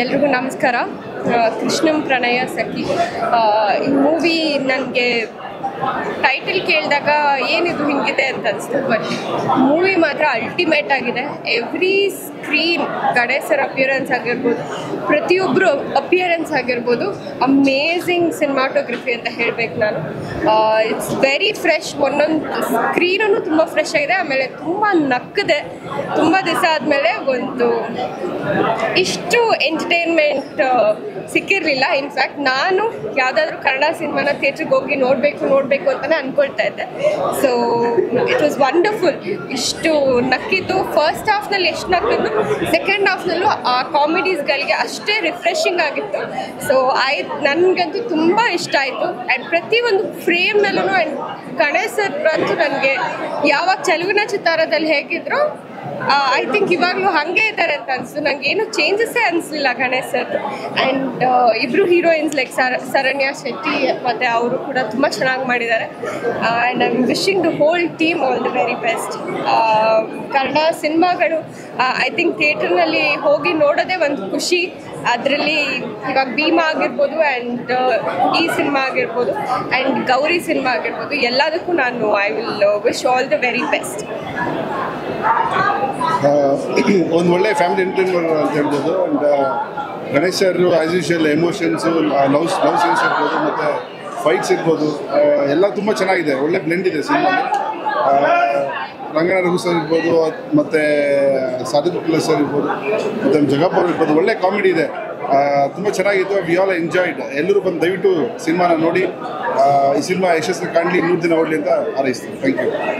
ಎಲ್ರಿಗೂ ನಮಸ್ಕಾರ. ಕೃಷ್ಣಂ ಪ್ರಣಯ ಸಖಿ ಈ ಮೂವಿ ನನಗೆ ಟೈಟಲ್ ಕೇಳಿದಾಗ ಏನಿದು ಹಿಂಗಿದೆ ಅಂತ ಅನಿಸ್ತು. ಬಟ್ ಮೂವಿ ಮಾತ್ರ ಅಲ್ಟಿಮೇಟ್ ಆಗಿದೆ. ಎವ್ರಿ ಸ್ಕ್ರೀನ್ ಗಣೇಶರ ಅಪಿಯರೆನ್ಸ್ ಆಗಿರ್ಬೋದು, ಪ್ರತಿಯೊಬ್ಬರು ಅಪಿಯರೆನ್ಸ್ ಆಗಿರ್ಬೋದು, ಅಮೇಝಿಂಗ್ ಸಿನಿಮಾಟೋಗ್ರಫಿ ಅಂತ ಹೇಳಬೇಕು ನಾನು. It's very fresh. ಒಂದೊಂದು ಸ್ಕ್ರೀನೂ ತುಂಬ ಫ್ರೆಶ್ ಆಗಿದೆ. ಆಮೇಲೆ ತುಂಬ ನಕ್ಕದೆ. ತುಂಬ ದಿವಸ ಆದಮೇಲೆ ಒಂದು ಇಷ್ಟು ಎಂಟರ್ಟೈನ್ಮೆಂಟ್ ಸಿಕ್ಕಿರಲಿಲ್ಲ. ಇನ್ಫ್ಯಾಕ್ಟ್ ನಾನು ಯಾವುದಾದ್ರೂ ಕನ್ನಡ ಸಿನಿಮಾನ ಥಿಯೇಟ್ರಿಗೆ ಹೋಗಿ ನೋಡಬೇಕು ಅಂತಲೇ ಅಂದ್ಕೊಳ್ತಾ ಇದ್ದೆ. So it was wonderful. ಇಷ್ಟು ನಕ್ಕಿದ್ದು. ಫಸ್ಟ್ ಹಾಫ್ನಲ್ಲಿ ಎಷ್ಟು ನಕ್ಕಿದ್ದು, ಸೆಕೆಂಡ್ ಹಾಫ್ನಲ್ಲೂ ಆ ಕಾಮಿಡೀಸ್ಗಳಿಗೆ ಅಷ್ಟೇ ರಿಫ್ರೆಶಿಂಗ್ ಆಗಿತ್ತು. ಸೊ ನನಗಂತೂ ತುಂಬ ಇಷ್ಟ ಆಯಿತು. ಆ್ಯಂಡ್ ಪ್ರತಿಯೊಂದು ಫ್ರೇಮ್ನಲ್ಲೂ ಆ್ಯಂಡ್ ಗಣೇಶ್ ಸರ್ ಅಂತೂ ನನಗೆ ಯಾವಾಗ ಚೆಲುವಿನ ಚಿತ್ತಾರದಲ್ಲಿ ಹೇಗಿದ್ರು ಐ ಥಿಂಕ್ ಇವಾಗಲೂ ಹಾಗೆ ಇದ್ದಾರೆ ಅಂತ ಅನಿಸ್ತು. ನನಗೇನು ಚೇಂಜಸ್ಸೇ ಅನಿಸ್ಲಿಲ್ಲ ಗಣೇಶ್ ಸರ್. ಆ್ಯಂಡ್ ಇಬ್ಬರು ಹೀರೋಯಿನ್ಸ್ ಲೈಕ್ ಶರಣ್ಯ ಶೆಟ್ಟಿ ಮತ್ತು ಅವರು ಕೂಡ ತುಂಬ ಚೆನ್ನಾಗಿ ಮಾಡಿದ್ದಾರೆ. And I am wishing the whole team all the very best. Kannada ಸಿನಿಮಾಗಳು ಐ ಥಿಂಕ್ ಥಿಯೇಟರ್ನಲ್ಲಿ ಹೋಗಿ ನೋಡೋದೇ ಒಂದು ಖುಷಿ. ಅದರಲ್ಲಿ ಇವಾಗ ಭೀಮಾ ಆಗಿರ್ಬೋದು ಆ್ಯಂಡ್ ಈ ಸಿನಿಮಾ ಆಗಿರ್ಬೋದು ಆ್ಯಂಡ್ ಗೌರಿ ಸಿನಿಮಾ ಆಗಿರ್ಬೋದು, ಎಲ್ಲದಕ್ಕೂ ನಾನು I will wish all the very best. ಒಂದು ಒಳ್ಳೆ ಫ್ಯಾಮಿಲಿ ಎಂಟರ್ಟೈನ್ಮೆಂಟ್ ಅಂತ ಹೇಳ್ಬೋದು. And Ganesh sir as usual emotions, love scenes ಇರ್ಬೋದು ಮತ್ತು ಫೈಟ್ಸ್ ಇರ್ಬೋದು, ಎಲ್ಲ ತುಂಬ ಚೆನ್ನಾಗಿದೆ. ಒಳ್ಳೆ ಬ್ಲೆಂಡ್ ಇದೆ ಸಿನಿಮಾಲಿ. ರಂಗನ ರಘು ಸರ್ ಇರ್ಬೋದು, ಮತ್ತು ಸಾದಿಕ್ ಪ್ಲಸ್ ಸರ್ ಇರ್ಬೋದು, ಮತ್ತು ಜಗಪ್ಪ ಇರ್ಬೋದು, ಒಳ್ಳೆ ಕಾಮಿಡಿ ಇದೆ. ತುಂಬ ಚೆನ್ನಾಗಿತ್ತು. We all enjoyed. ಎಲ್ಲರೂ ಬಂದು ದಯವಿಟ್ಟು ಸಿನಿಮಾನ ನೋಡಿ ಈ ಸಿನಿಮಾ ಯಶಸ್ಸನ್ನು ಕಾಣಲಿ, 100 ದಿನ ಓಡಲಿ ಅಂತ ಹಾರೈಸ್ತೀನಿ. Thank you.